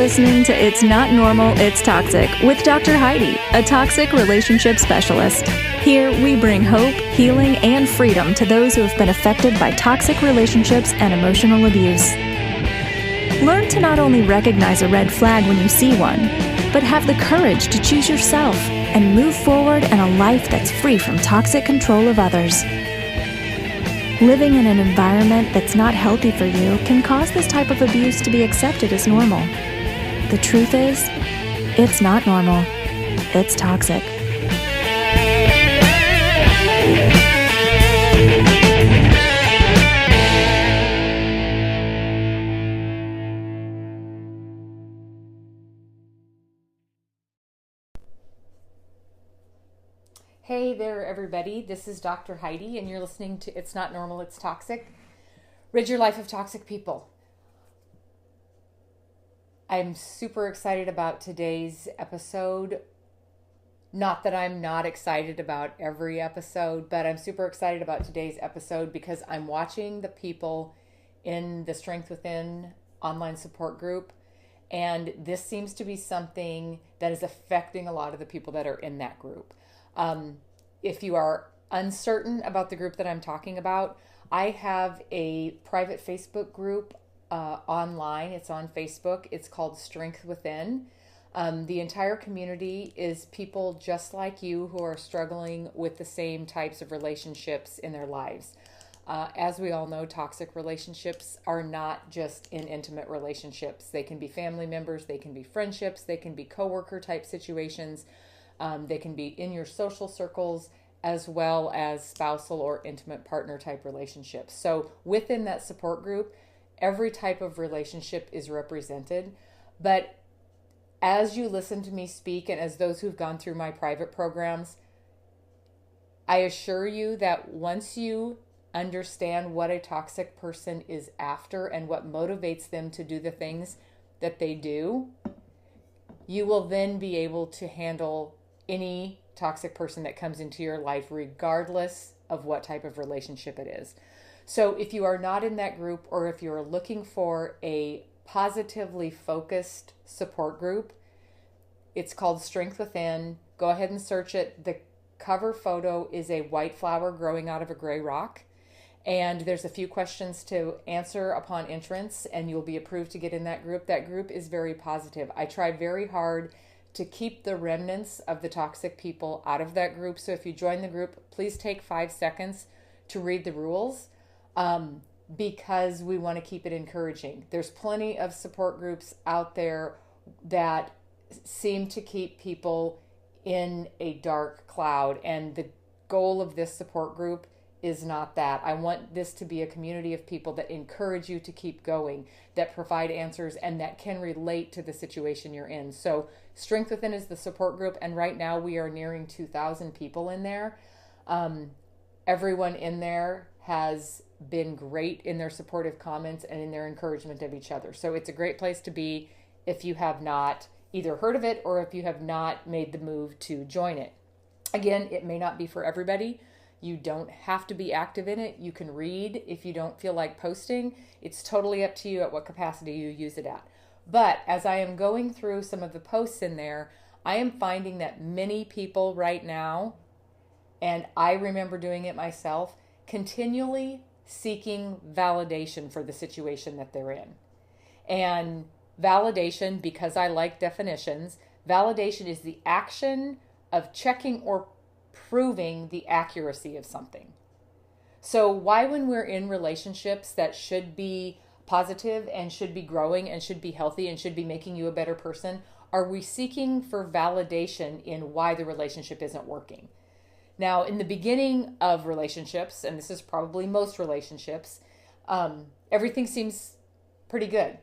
listening to It's Not Normal, It's Toxic with Dr. Heidi, a toxic relationship specialist. Here, we bring hope, healing, and freedom to those who have been affected by toxic relationships and emotional abuse. Learn to not only recognize a red flag when you see one, but have the courage to choose yourself and move forward in a life that's free from toxic control of others. Living in an environment that's not healthy for you can cause this type of abuse to be accepted as normal. The truth is, it's not normal. It's toxic. Hey there, everybody. This is Dr. Heidi, and you're listening to It's Not Normal, It's Toxic. Rid your life of toxic people. I'm super excited about today's episode. Not that I'm not excited about every episode, but I'm super excited about today's episode because I'm watching the people in the Strength Within online support group, and this seems to be something that is affecting a lot of the people that are in that group. If you are uncertain about the group that I'm talking about, I have a private Facebook group online. It's on Facebook. It's called Strength Within. The entire community is people just like you who are struggling with the same types of relationships in their lives. As we all know, toxic relationships are not just in intimate relationships. They can be family members, they can be friendships, they can be coworker type situations. They can be in your social circles as well as spousal or intimate partner type relationships. So within that support group, every type of relationship is represented. But as you listen to me speak and as those who've gone through my private programs, I assure you that once you understand what a toxic person is after and what motivates them to do the things that they do, you will then be able to handle any toxic person that comes into your life, regardless of what type of relationship it is. So if you are not in that group, or if you're looking for a positively focused support group, it's called Strength Within. Go ahead and search it. The cover photo is a white flower growing out of a gray rock. And there's a few questions to answer upon entrance, and you'll be approved to get in that group. That group is very positive. I try very hard to keep the remnants of the toxic people out of that group. So if you join the group, please take 5 seconds to read the rules because we want to keep it encouraging. There's plenty of support groups out there that seem to keep people in a dark cloud, and the goal of this support group is not that. I want this to be a community of people that encourage you to keep going, that provide answers, and that can relate to the situation you're in. So Strength Within is the support group, and right now we are nearing 2,000 people in there. Everyone in there has been great in their supportive comments and in their encouragement of each other. So it's a great place to be if you have not either heard of it or if you have not made the move to join it. Again, it may not be for everybody. You don't have to be active in it. You can read if you don't feel like posting. It's totally up to you at what capacity you use it at. But as I am going through some of the posts in there, I am finding that many people right now, and I remember doing it myself, continually seeking validation for the situation that they're in. And validation, because I like definitions, validation is the action of checking or proving the accuracy of something. So why, when we're in relationships that should be positive and should be growing and should be healthy and should be making you a better person, are we seeking for validation in why the relationship isn't working? Now, in the beginning of relationships, and this is probably most relationships, everything seems pretty good.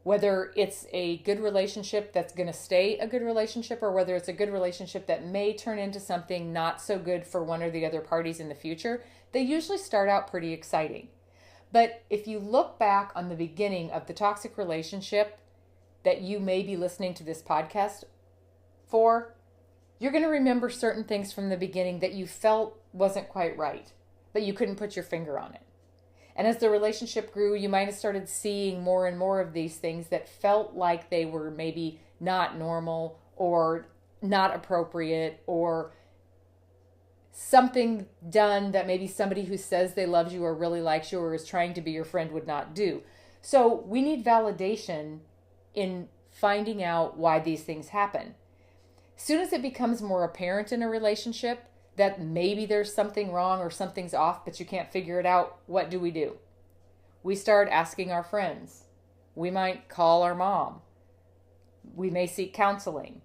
Whether it's a good relationship that's going to stay a good relationship, or whether it's a good relationship that may turn into something not so good for one or the other parties in the future, they usually start out pretty exciting. But if you look back on the beginning of the toxic relationship that you may be listening to this podcast for, you're going to remember certain things from the beginning that you felt wasn't quite right, but you couldn't put your finger on it. And as the relationship grew, you might have started seeing more and more of these things that felt like they were maybe not normal or not appropriate, or something done that maybe somebody who says they loves you or really likes you or is trying to be your friend would not do. So we need validation in finding out why these things happen. As soon as it becomes more apparent in a relationship that maybe there's something wrong or something's off, but you can't figure it out, what do? We start asking our friends. We might call our mom. We may seek counseling.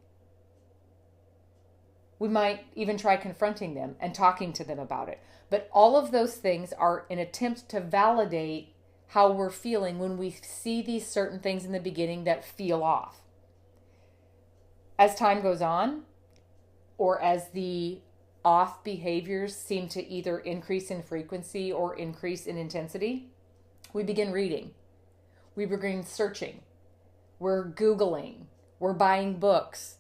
We might even try confronting them and talking to them about it. But all of those things are an attempt to validate how we're feeling when we see these certain things in the beginning that feel off. As time goes on, or as the off behaviors seem to either increase in frequency or increase in intensity, we begin reading. We begin searching. We're Googling. We're buying books.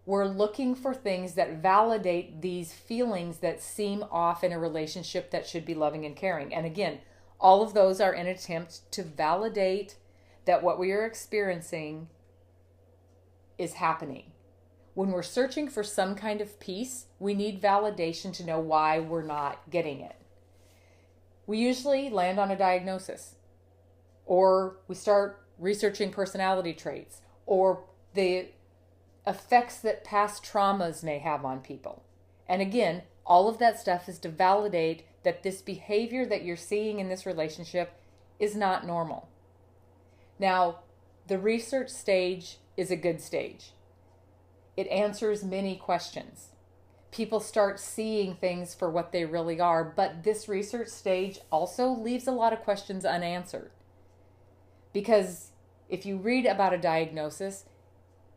We're looking for things that validate these feelings that seem off in a relationship that should be loving and caring. And again, all of those are an attempt to validate that what we are experiencing is happening. When we're searching for some kind of peace, we need validation to know why we're not getting it. We usually land on a diagnosis, or we start researching personality traits, or the effects that past traumas may have on people. And again, all of that stuff is to validate that this behavior that you're seeing in this relationship is not normal. Now, the research stage is a good stage. It answers many questions. People start seeing things for what they really are, but this research stage also leaves a lot of questions unanswered. Because if you read about a diagnosis,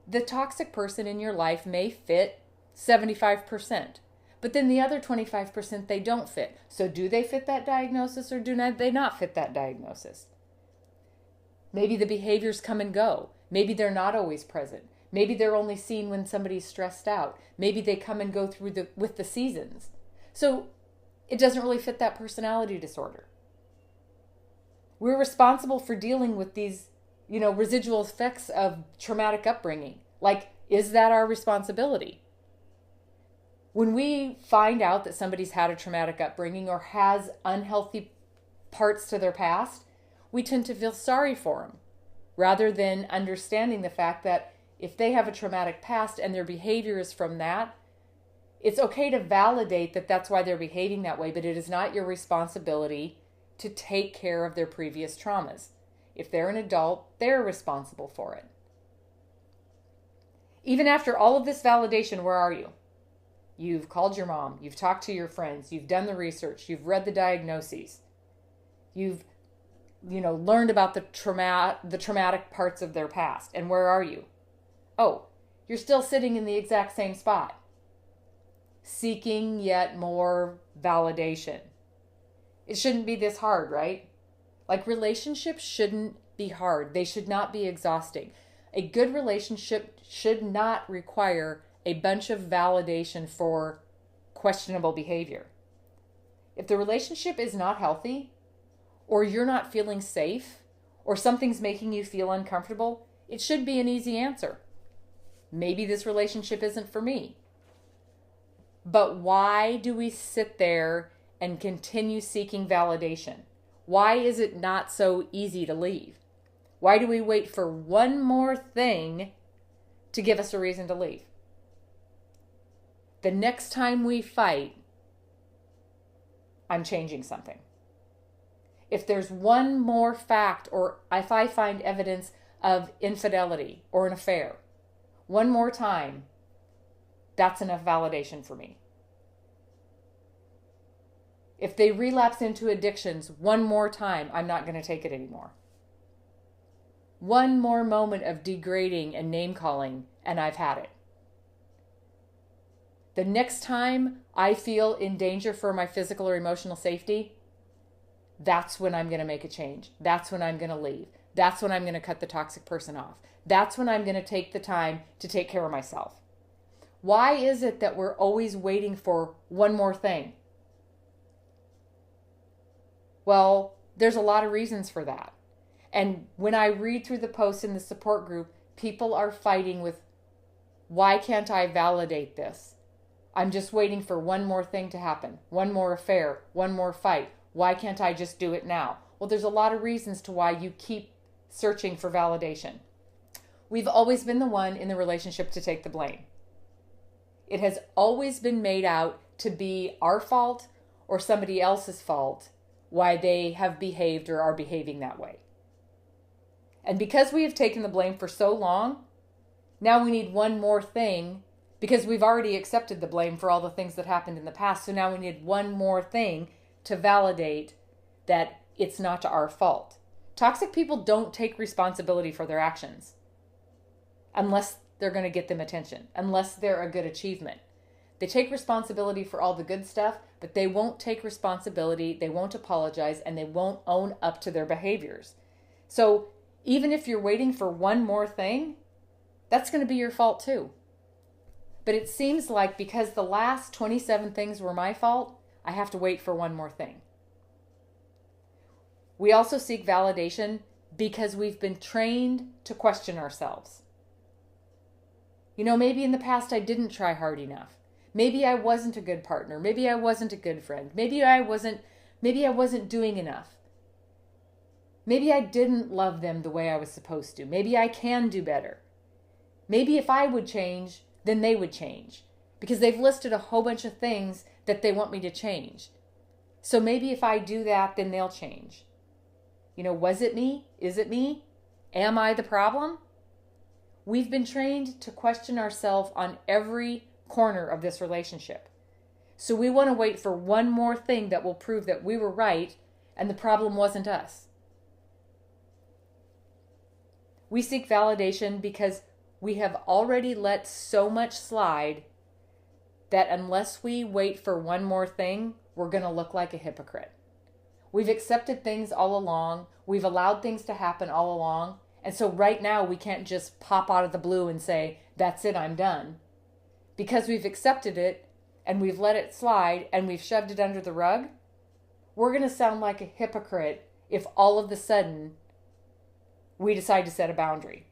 the toxic person in your life may fit 75%, but then the other 25% they don't fit. So do they fit that diagnosis, or do they not fit that diagnosis? Maybe the behaviors come and go. Maybe they're not always present. Maybe they're only seen when somebody's stressed out. Maybe they come and go with the seasons. So it doesn't really fit that personality disorder. We're responsible for dealing with these, residual effects of traumatic upbringing. Like, is that our responsibility? When we find out that somebody's had a traumatic upbringing or has unhealthy parts to their past, we tend to feel sorry for them, rather than understanding the fact that if they have a traumatic past and their behavior is from that, it's okay to validate that that's why they're behaving that way, but it is not your responsibility to take care of their previous traumas. If they're an adult, they're responsible for it. Even after all of this validation, where are you? You've called your mom, you've talked to your friends, you've done the research, you've read the diagnoses, you've learned about the traumatic parts of their past. And where are you? Oh, you're still sitting in the exact same spot, seeking yet more validation. It shouldn't be this hard, right? Like, relationships shouldn't be hard. They should not be exhausting. A good relationship should not require a bunch of validation for questionable behavior. If the relationship is not healthy, or you're not feeling safe, or something's making you feel uncomfortable, it should be an easy answer. Maybe this relationship isn't for me. But why do we sit there and continue seeking validation? Why is it not so easy to leave? Why do we wait for one more thing to give us a reason to leave? The next time we fight, I'm changing something. If there's one more fact, or if I find evidence of infidelity or an affair, one more time, that's enough validation for me. If they relapse into addictions one more time, I'm not going to take it anymore. One more moment of degrading and name calling, and I've had it. The next time I feel in danger for my physical or emotional safety, that's when I'm going to make a change. That's when I'm going to leave. That's when I'm going to cut the toxic person off. That's when I'm going to take the time to take care of myself. Why is it that we're always waiting for one more thing? Well, There's a lot of reasons for that. And when I read through the posts in the support group, people are fighting with, why can't I validate this? I'm just waiting for one more thing to happen, one more affair, one more fight. Why can't I just do it now? Well, there's a lot of reasons to why you keep searching for validation. We've always been the one in the relationship to take the blame. It has always been made out to be our fault or somebody else's fault why they have behaved or are behaving that way. And because we have taken the blame for so long, now we need one more thing, because we've already accepted the blame for all the things that happened in the past. So now we need one more thing to validate that it's not our fault. Toxic people don't take responsibility for their actions unless they're going to get them attention, unless they're a good achievement. They take responsibility for all the good stuff, but they won't take responsibility, they won't apologize, and they won't own up to their behaviors. So even if you're waiting for one more thing, that's going to be your fault too. But it seems like because the last 27 things were my fault, I have to wait for one more thing. We also seek validation because we've been trained to question ourselves. Maybe in the past I didn't try hard enough. Maybe I wasn't a good partner. Maybe I wasn't a good friend. Maybe I wasn't doing enough. Maybe I didn't love them the way I was supposed to. Maybe I can do better. Maybe if I would change, then they would change, because they've listed a whole bunch of things that they want me to change. So maybe if I do that, then they'll change. Was it me? Is it me? Am I the problem? We've been trained to question ourselves on every corner of this relationship. So we want to wait for one more thing that will prove that we were right and the problem wasn't us. We seek validation because we have already let so much slide that unless we wait for one more thing, we're going to look like a hypocrite. We've accepted things all along. We've allowed things to happen all along. And so right now we can't just pop out of the blue and say, that's it, I'm done. Because we've accepted it and we've let it slide and we've shoved it under the rug, we're going to sound like a hypocrite if all of a sudden we decide to set a boundary.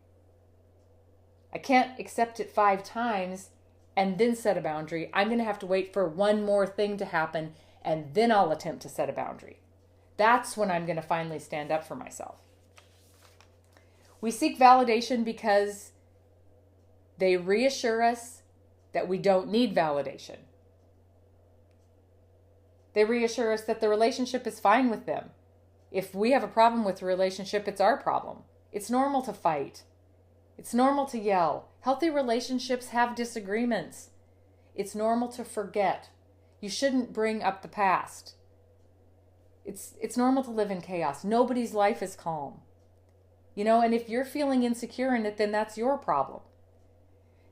I can't accept it 5 times and then set a boundary. I'm going to have to wait for one more thing to happen and then I'll attempt to set a boundary. That's when I'm going to finally stand up for myself. We seek validation because they reassure us that we don't need validation. They reassure us that the relationship is fine with them. If we have a problem with the relationship, it's our problem. It's normal to fight. It's normal to yell. Healthy relationships have disagreements. It's normal to forget. You shouldn't bring up the past. It's normal to live in chaos. Nobody's life is calm. And if you're feeling insecure in it, then that's your problem.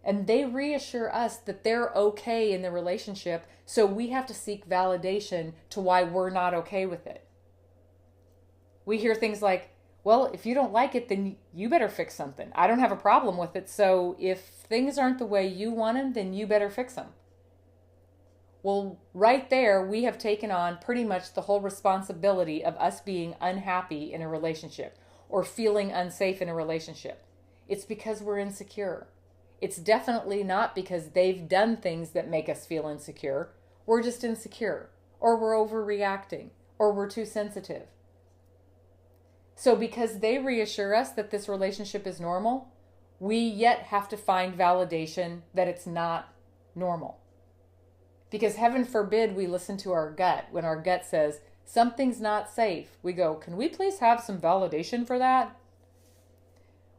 And they reassure us that they're okay in the relationship, so we have to seek validation to why we're not okay with it. We hear things like, well, if you don't like it, then you better fix something. I don't have a problem with it, so if things aren't the way you want them, then you better fix them. Well, right there, we have taken on pretty much the whole responsibility of us being unhappy in a relationship or feeling unsafe in a relationship. It's because we're insecure. It's definitely not because they've done things that make us feel insecure. We're just insecure, or we're overreacting, or we're too sensitive. So because they reassure us that this relationship is normal, we yet have to find validation that it's not normal. Because heaven forbid we listen to our gut. When our gut says, something's not safe, we go, can we please have some validation for that?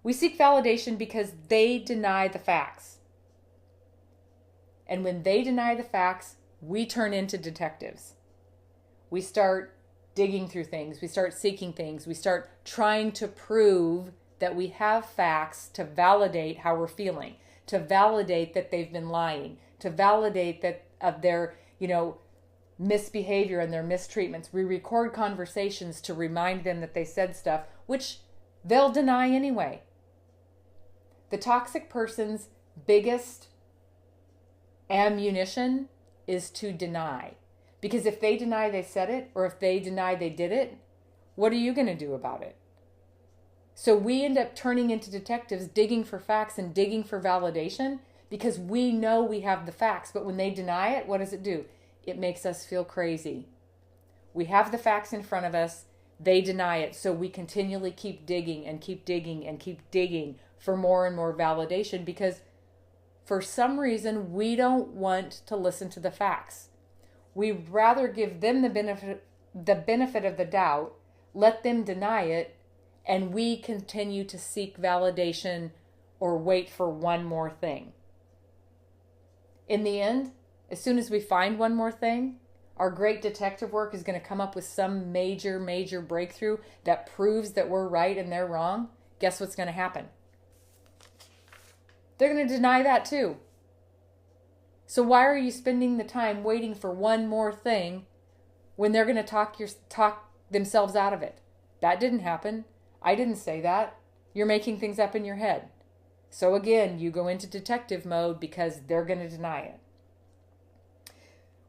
We seek validation because they deny the facts. And when they deny the facts, we turn into detectives. We start digging through things. We start seeking things. We start trying to prove that we have facts to validate how we're feeling, to validate that they've been lying, to validate that of their, misbehavior and their mistreatments. We record conversations to remind them that they said stuff, which they'll deny anyway. The toxic person's biggest ammunition is to deny. Because if they deny they said it, or if they deny they did it, What are you going to do about it? So we end up turning into detectives, digging for facts and digging for validation because we know we have the facts. But when they deny it, what does it do? It makes us feel crazy. We have the facts in front of us. They deny it. So we continually keep digging and keep digging and keep digging for more and more validation because for some reason we don't want to listen to the facts. We'd rather give them the benefit of the doubt, let them deny it, and we continue to seek validation or wait for one more thing. In the end, as soon as we find one more thing, our great detective work is going to come up with some major breakthrough that proves that we're right and they're wrong. Guess what's going to happen? They're going to deny that too. So why are you spending the time waiting for one more thing when they're going to talk themselves out of it? That didn't happen. I didn't say that. You're making things up in your head. So again, you go into detective mode because they're going to deny it.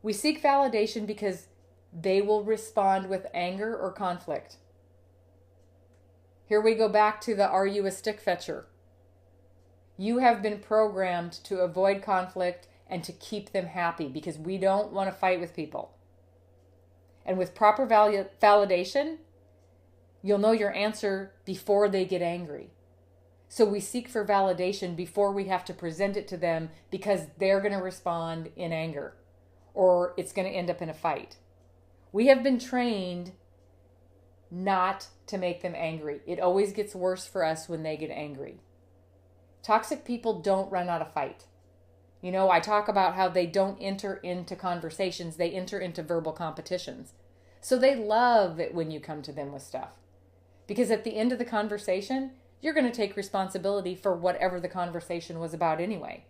We seek validation because they will respond with anger or conflict. Here we go back to the are you a stick fetcher? You have been programmed to avoid conflict and to keep them happy because we don't want to fight with people. And with proper validation, you'll know your answer before they get angry. So we seek for validation before we have to present it to them because they're going to respond in anger or it's going to end up in a fight. We have been trained not to make them angry. It always gets worse for us when they get angry. Toxic people don't run out of fight. You know, I talk about how they don't enter into conversations. They enter into verbal competitions. So they love it when you come to them with stuff. Because at the end of the conversation, you're going to take responsibility for whatever the conversation was about anyway.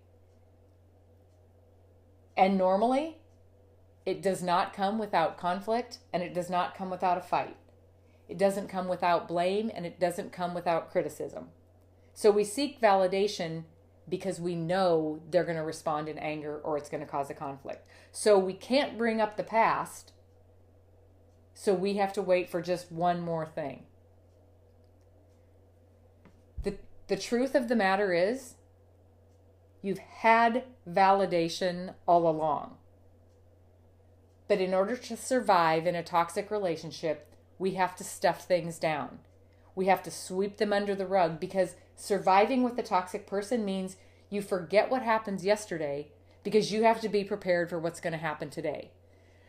And normally, it does not come without conflict and it does not come without a fight. It doesn't come without blame and it doesn't come without criticism. So we seek validation because we know they're going to respond in anger or it's going to cause a conflict. So we can't bring up the past. So we have to wait for just one more thing. The truth of the matter is, you've had validation all along. But in order to survive in a toxic relationship, we have to stuff things down. We have to sweep them under the rug because surviving with a toxic person means you forget what happens yesterday because you have to be prepared for what's going to happen today.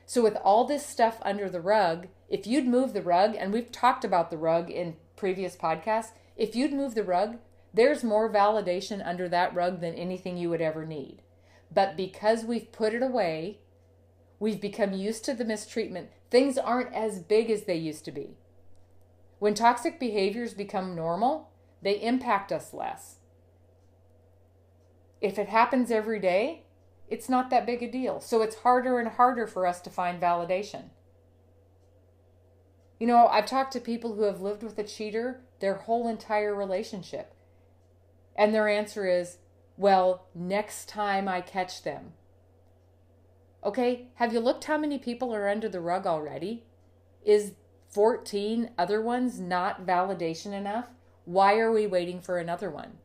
So with all this stuff under the rug, if you'd move the rug, and we've talked about the rug in previous podcasts, if you'd move the rug, there's more validation under that rug than anything you would ever need. But because we've put it away, we've become used to the mistreatment. Things aren't as big as they used to be. When toxic behaviors become normal, they impact us less. If it happens every day, it's not that big a deal. So it's harder and harder for us to find validation. You know, I've talked to people who have lived with a cheater their whole entire relationship. And their answer is, well, next time I catch them. Okay, have you looked how many people are under the rug already? Is 14 other ones not validation enough? Why are we waiting for another one?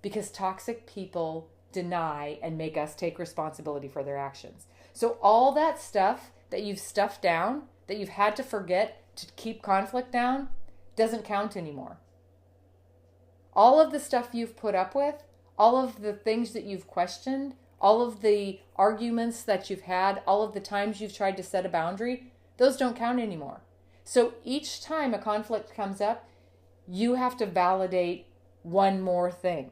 Because toxic people deny and make us take responsibility for their actions. So all that stuff that you've stuffed down, that you've had to forget to keep conflict down, doesn't count anymore. All of the stuff you've put up with, all of the things that you've questioned, all of the arguments that you've had, all of the times you've tried to set a boundary, those don't count anymore. So each time a conflict comes up, you have to validate one more thing.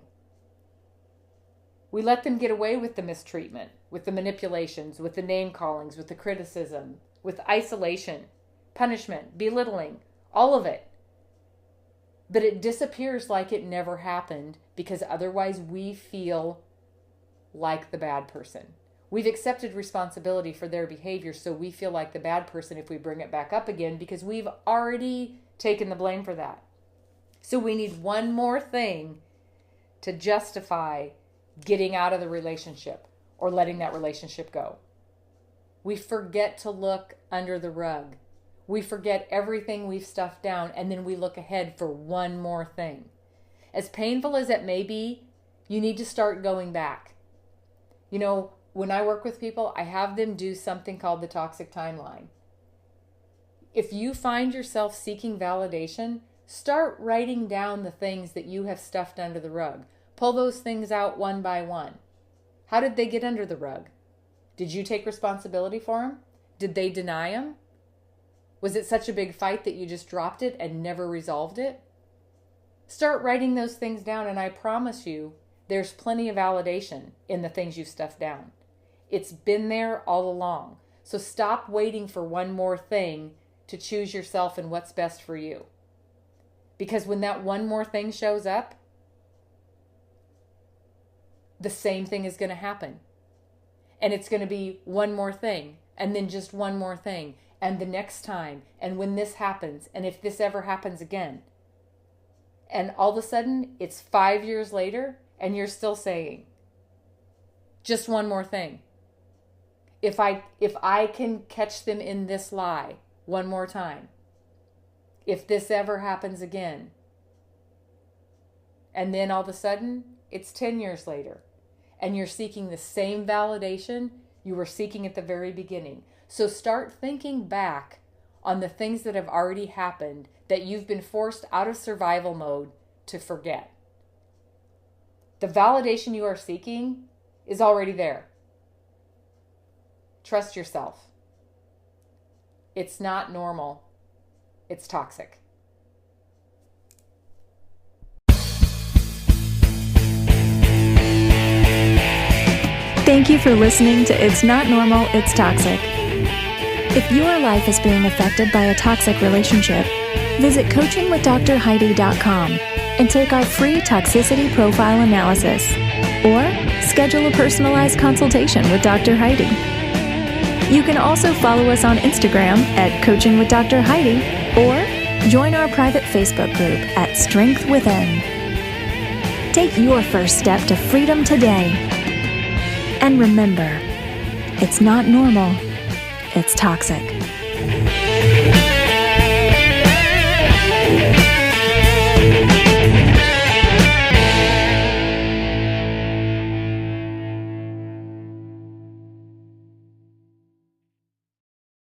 We let them get away with the mistreatment, with the manipulations, with the name callings, with the criticism, with isolation, punishment, belittling, all of it. But it disappears like it never happened because otherwise we feel like the bad person. We've accepted responsibility for their behavior, so we feel like the bad person if we bring it back up again because we've already taken the blame for that. So we need one more thing to justify getting out of the relationship or letting that relationship go. We forget to look under the rug. we forget everything we've stuffed down, and then we look ahead for one more thing. As painful as it may be, you need to start going back. You know, when I work with people, I have them do something called the toxic timeline. If you find yourself seeking validation, start writing down the things that you have stuffed under the rug. Pull those things out one by one. How did they get under the rug? Did you take responsibility for them? Did they deny them? Was it such a big fight that you just dropped it and never resolved it? Start writing those things down, and I promise you, there's plenty of validation in the things you've stuffed down. It's been there all along. So stop waiting for one more thing to choose yourself and what's best for you. Because when that one more thing shows up, the same thing is going to happen. And it's going to be one more thing, and then just one more thing, and the next time, and when this happens, and if this ever happens again. And all of a sudden, it's 5 years later, and you're still saying, just one more thing. If I can catch them in this lie one more time, if this ever happens again. And then all of a sudden, it's 10 years later, and you're seeking the same validation you were seeking at the very beginning. So start thinking back on the things that have already happened that you've been forced out of survival mode to forget. The validation you are seeking is already there. Trust yourself. It's not normal. It's toxic. Thank you for listening to It's Not Normal, It's Toxic. If your life is being affected by a toxic relationship, visit coachingwithdrheidi.com and take our free toxicity profile analysis, or schedule a personalized consultation with Dr. Heidi. You can also follow us on Instagram at Coaching with Dr. Heidi, or join our private Facebook group at Strength Within. Take your first step to freedom today. And remember, it's not normal, it's toxic.